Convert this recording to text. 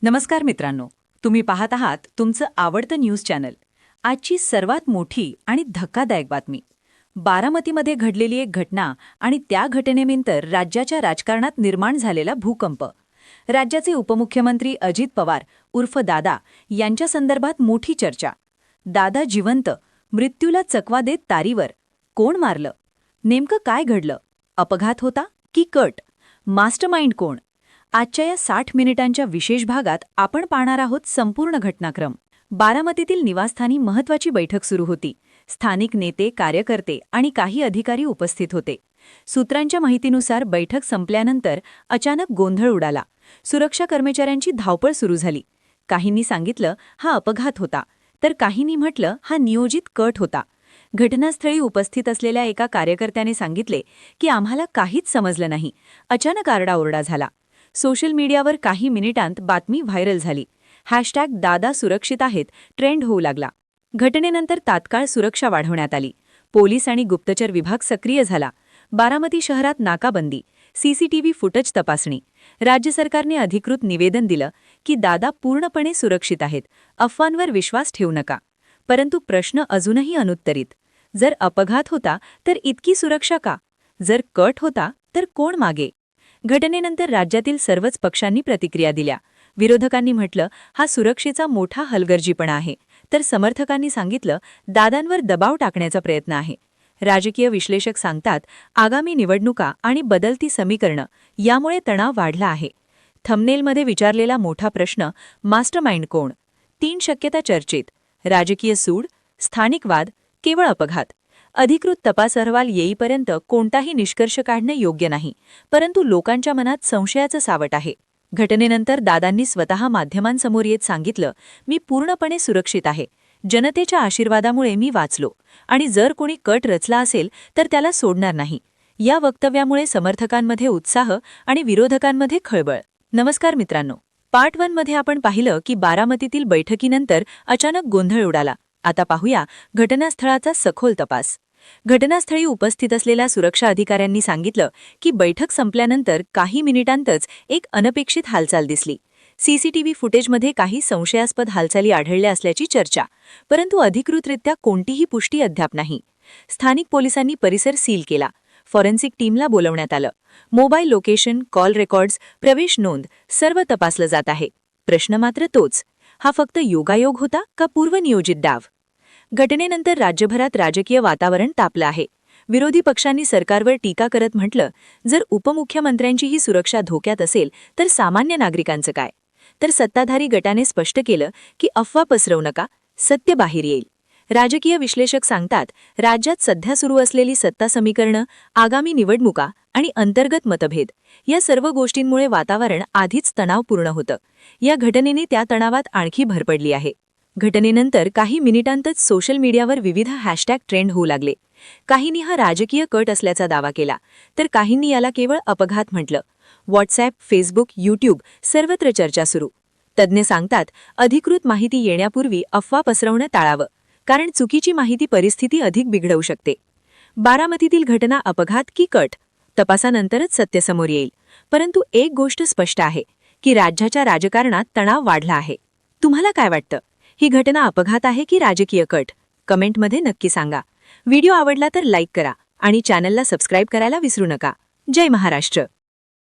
नमस्कार मित्रांनो, तुम्ही पाहत आहात तुमचं आवडतं न्यूज चॅनल. आजची सर्वात मोठी आणि धक्कादायक बातमी. बारामतीमध्ये घडलेली एक घटना आणि त्या घटनेनंतर राज्याच्या राजकारणात निर्माण झालेला भूकंप. राज्याचे उपमुख्यमंत्री अजित पवार उर्फ दादा यांच्या संदर्भात मोठी चर्चा. दादा जिवंत, मृत्यूला चकवा देत तारीवर. कोण मारलं? नेमकं काय घडलं? अपघात होता की कट? मास्टरमाइंड कोण? आजच्या या 60 मिनिटांच्या विशेष भागात आपण पाहणार आहोत संपूर्ण घटनाक्रम. बारामतीतील निवासस्थानी महत्त्वाची बैठक सुरू होती. स्थानिक नेते, कार्यकर्ते आणि काही अधिकारी उपस्थित होते. सूत्रांच्या माहितीनुसार बैठक संपल्यानंतर अचानक गोंधळ उडाला. सुरक्षा कर्मचाऱ्यांची धावपळ सुरू झाली. काहींनी सांगितलं हा अपघात होता, तर काहींनी म्हटलं हा नियोजित कट होता. घटनास्थळी उपस्थित असलेल्या एका कार्यकर्त्याने सांगितले की आम्हाला काहीच समजलं नाही. अचानक आरडाओरडा झाला. सोशल मीडियावर काही मिनिटांत बातमी व्हायरल झाली. हॅशटॅग दादा सुरक्षित आहेत ट्रेंड होऊ लागला. घटनेनंतर तात्काळ सुरक्षा वाढवण्यात आली. पोलीस आणि गुप्तचर विभाग सक्रिय झाला. बारामती शहरात नाकाबंदी, सीसीटीव्ही फुटेज तपासणी. राज्य सरकारने अधिकृत निवेदन दिलं की दादा पूर्णपणे सुरक्षित आहेत, अफवांवर विश्वास ठेवू नका. परंतु प्रश्न अजूनही अनुत्तरित. जर अपघात होता तर इतकी सुरक्षा का? जर कट होता तर कोण मागे? घटनेनंतर राज्यातील सर्वच पक्षांनी प्रतिक्रिया दिल्या. विरोधकांनी म्हटलं हा सुरक्षेचा मोठा हलगर्जीपणा आहे, तर समर्थकांनी सांगितलं दादांवर दबाव टाकण्याचा प्रयत्न आहे. राजकीय विश्लेषक सांगतात आगामी निवडणुका आणि बदलती समीकरणं यामुळे तणाव वाढला आहे. थंबनेलमध्ये विचारलेला मोठा प्रश्न मास्टरमाइंड कोण? 3 शक्यता चर्चेत. राजकीय सूड, स्थानिक वाद, केवळ अपघात. अधिकृत तपास अहवाल येईपर्यंत कोणताही निष्कर्ष काढणे योग्य नाही, परंतु लोकांच्या मनात संशयाचं सावट आहे. घटनेनंतर दादांनी स्वतः माध्यमांसमोर येत सांगितलं मी पूर्णपणे सुरक्षित आहे. जनतेच्या आशीर्वादामुळे मी वाचलो आणि जर कोणी कट रचला असेल तर त्याला सोडणार नाही. या वक्तव्यामुळे समर्थकांमध्ये उत्साह आणि विरोधकांमध्ये खळबळ. नमस्कार मित्रांनो, पार्ट 1 मध्ये आपण पाहिलं की बारामतीतील बैठकीनंतर अचानक गोंधळ उडाला. आता पाहूया घटनास्थळाचा सखोल तपास. घटनास्थळी उपस्थित असलेल्या सुरक्षा अधिकाऱ्यांनी सांगितलं की बैठक संपल्यानंतर काही मिनिटांतच एक अनपेक्षित हालचाल दिसली. सीसीटीव्ही फुटेजमध्ये काही संशयास्पद हालचाली आढळल्या असल्याची चर्चा, परंतु अधिकृतरित्या कोणतीही पुष्टी अद्याप नाही. स्थानिक पोलिसांनी परिसर सील केला. फॉरेन्सिक टीमला बोलवण्यात आलं. मोबाईल लोकेशन, कॉल रेकॉर्ड्स, प्रवेश नोंद सर्व तपासलं जात आहे. प्रश्न मात्र तोच, हा फक्त योगायोग होता का पूर्वनियोजित डाव? घटनेनंतर राज्यभरात राजकीय वातावरण तापलं आहे. विरोधी पक्षांनी सरकारवर टीका करत म्हटलं जर उपमुख्यमंत्र्यांचीही सुरक्षा धोक्यात असेल तर सामान्य नागरिकांचं काय? तर सत्ताधारी गटाने स्पष्ट केलं की अफवा पसरवू नका, सत्य बाहेर येईल. राजकीय विश्लेषक सांगतात राज्यात सध्या सुरू असलेली सत्ता समीकरणं, आगामी निवडणुका आणि अंतर्गत मतभेद या सर्व गोष्टींमुळे वातावरण आधीच तणावपूर्ण होतं. या घटनेने त्या तणावात आणखी भर पडली आहे. घटनेनंतर काही मिनिटांतच सोशल मीडियावर विविध हॅशटॅग ट्रेंड होऊ लागले. काहींनी हा राजकीय कट असल्याचा दावा केला, तर काहींनी याला केवळ अपघात म्हटलं. व्हॉट्सॲप, फेसबुक, यूट्यूब सर्वत्र चर्चा सुरू. तज्ज्ञ सांगतात अधिकृत माहिती येण्यापूर्वी अफवा पसरवणं टाळावं, कारण चुकीची माहिती परिस्थिती अधिक बिघडवू शकते. बारामतीतील घटना अपघात की कट? तपासानंतरच सत्य समोर येईल. परंतु एक गोष्ट स्पष्ट आहे की राज्याच्या राजकारणात तणाव वाढला आहे. तुम्हाला काय वाटतं? ही घटना अपघात आहे की राजकीय कट? कमेंटमध्ये नक्की सांगा. व्हिडिओ आवडला तर लाईक करा आणि चॅनलला सबस्क्राईब करायला विसरू नका. जय महाराष्ट्र.